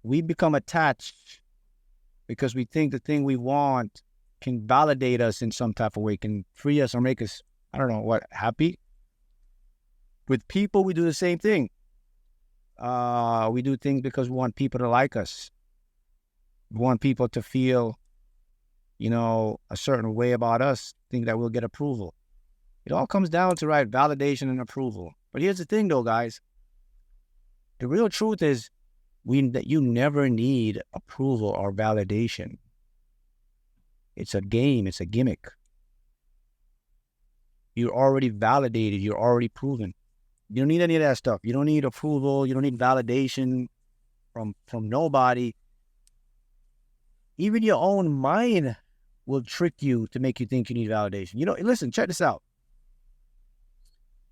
we become attached because we think the thing we want can validate us in some type of way, can free us or make us, I don't know what, happy. With people, we do the same thing. We do things because we want people to like us. We want people to feel, a certain way about us, think that we'll get approval. It all comes down to, right, validation and approval. But here's the thing, though, guys. The real truth is that you never need approval or validation. It's a game. It's a gimmick. You're already validated. You're already proven. You don't need any of that stuff. You don't need approval. You don't need validation from nobody. Even your own mind will trick you to make you think you need validation. Listen, check this out.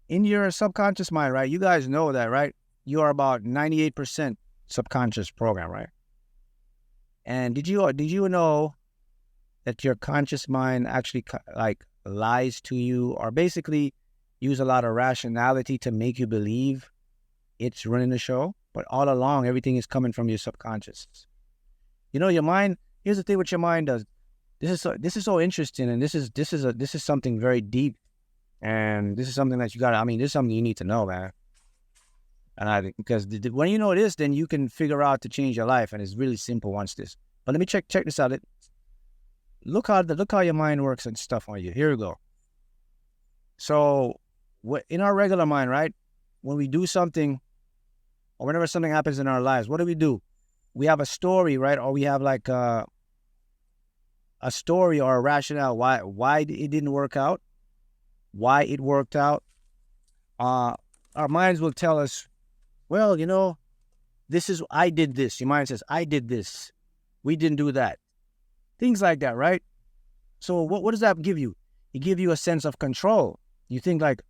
In your subconscious mind, right? You guys know that, right? You are about 98% subconscious program, right? And did you know that your conscious mind actually lies to you, or basically use a lot of rationality to make you believe it's running the show? But all along, everything is coming from your subconscious. Your mind. Here's the thing: what your mind does. This is so interesting, and this is something very deep, and this is something that you got. This is something you need to know, man. And because when you know this, then you can figure out to change your life, and it's really simple once this. But let me check this out. Look how your mind works and stuff on you. Here we go. So, in our regular mind, right? When we do something, or whenever something happens in our lives, what do? We have a story, right? Or we have like a story or a rationale why it didn't work out, why it worked out. Our minds will tell us, well, I did this. Your mind says, I did this. We didn't do that. Things like that, right? So what does that give you? It gives you a sense of control. You think like,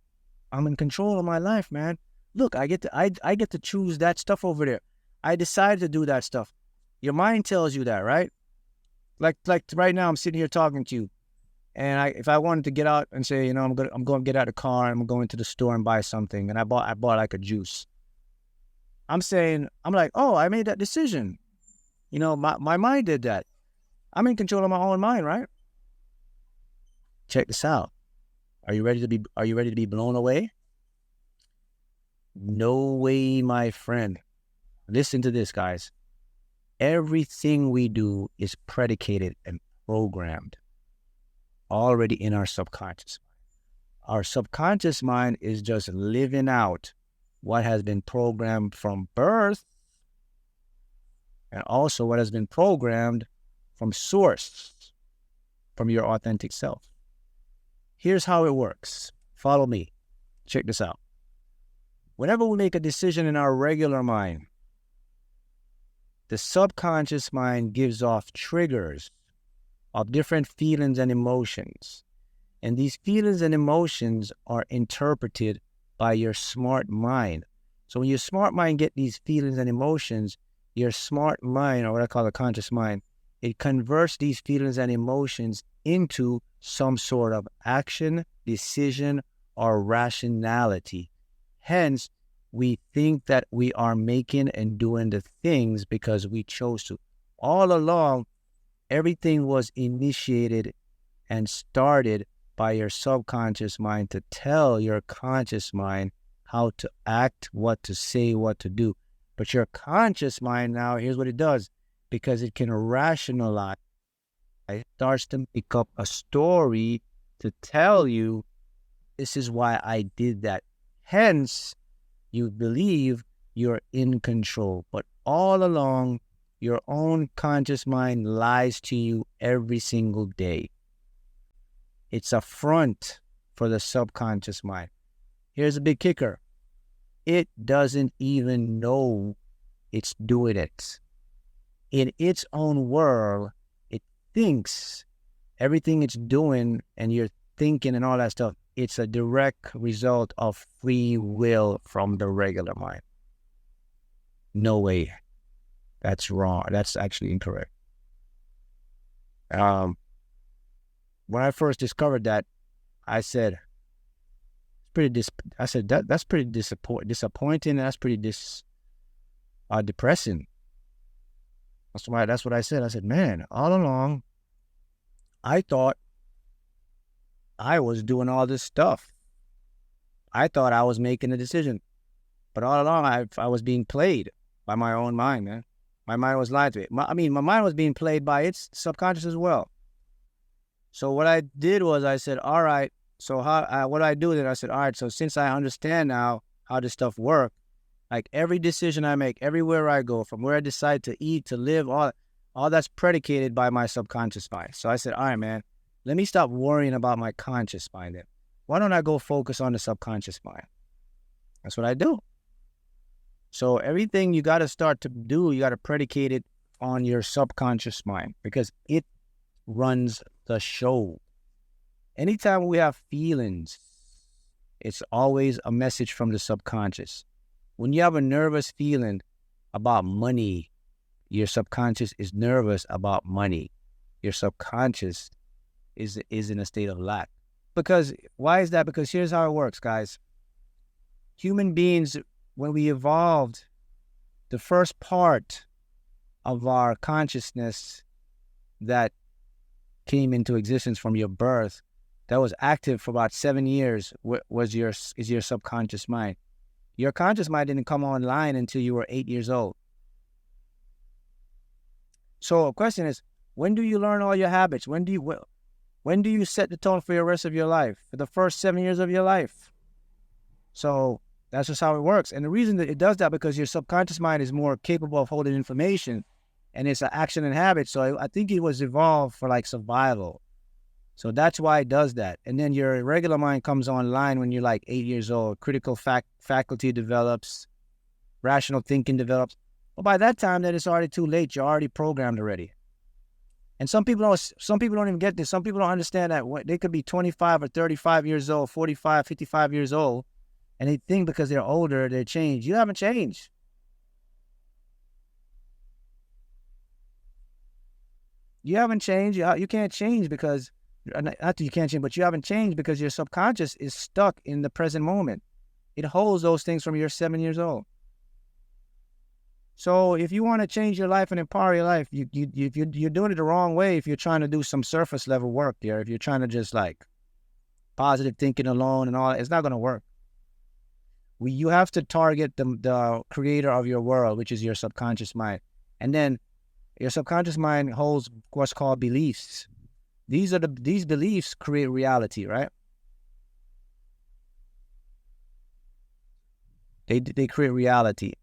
I'm in control of my life, man. Look, I get to choose that stuff over there. I decided to do that stuff. Your mind tells you that, right? Like right now, I'm sitting here talking to you, and if I wanted to get out and say, I'm going to get out of the car and I'm going to the store and buy something, and I bought like a juice. I'm like, oh, I made that decision. My mind did that. I'm in control of my own mind, right? Check this out. Are you ready to be blown away? No way, my friend. Listen to this, guys. Everything we do is predicated and programmed already in our subconscious. Our subconscious mind is just living out what has been programmed from birth, and also what has been programmed from source, from your authentic self. Here's how it works. Follow me. Check this out. Whenever we make a decision in our regular mind, the subconscious mind gives off triggers of different feelings and emotions. And these feelings and emotions are interpreted by your smart mind. So when your smart mind gets these feelings and emotions, your smart mind, or what I call the conscious mind, it converts these feelings and emotions into some sort of action, decision, or rationality. Hence, we think that we are making and doing the things because we chose to. All along, everything was initiated and started by your subconscious mind to tell your conscious mind how to act, what to say, what to do. But your conscious mind now, here's what it does. Because it can rationalize, it starts to pick up a story to tell you, this is why I did that. Hence, you believe you're in control. But all along, your own conscious mind lies to you every single day. It's a front for the subconscious mind. Here's a big kicker. It doesn't even know it's doing it. In its own world, it thinks everything it's doing and you're thinking and all that stuff, it's a direct result of free will from the regular mind. No way. That's wrong. That's actually incorrect. When I first discovered that, I said, that's pretty disappointing. That's pretty depressing. That's what I said. I said, man, all along, I thought I was doing all this stuff. I thought I was making a decision. But all along, I was being played by my own mind, man. My mind was lying to me. My mind was being played by its subconscious as well. So what I did was I said, all right, so what I do then, I said, all right, so since I understand now how this stuff works, like every decision I make, everywhere I go, from where I decide to eat, to live, all that's predicated by my subconscious mind. So I said, all right, man, let me stop worrying about my conscious mind then. Why don't I go focus on the subconscious mind? That's what I do. So everything you got to start to do, you got to predicate it on your subconscious mind because it runs the show. Anytime we have feelings, it's always a message from the subconscious. When you have a nervous feeling about money, your subconscious is nervous about money. Your subconscious is in a state of lack. Because why is that? Because here's how it works, guys. Human beings, when we evolved, the first part of our consciousness that came into existence from your birth, that was active for about 7 years, is your subconscious mind. Your conscious mind didn't come online until you were 8 years old. So the question is, when do you learn all your habits? When do you set the tone for the rest of your life? For the first 7 years of your life. So that's just how it works. And the reason that it does that because your subconscious mind is more capable of holding information and it's an action and habit. So I think it was evolved for like survival. So that's why it does that. And then your regular mind comes online when you're like 8 years old. Critical faculty develops, rational thinking develops. But by that time, then it's already too late. You're already programmed already. And some people don't even get this. Some people don't understand that they could be 25 or 35 years old, 45, 55 years old, and they think because they're older, they're changed. You haven't changed. You haven't changed. You can't change because, not that you can't change, but you haven't changed because your subconscious is stuck in the present moment. It holds those things from you're 7 years old. So if you want to change your life and empower your life, you're doing it the wrong way if you're trying to do some surface level work there. If you're trying to just like positive thinking alone and all, it's not going to work. You have to target the creator of your world, which is your subconscious mind. And then your subconscious mind holds what's called beliefs. These beliefs create reality, right? They create reality.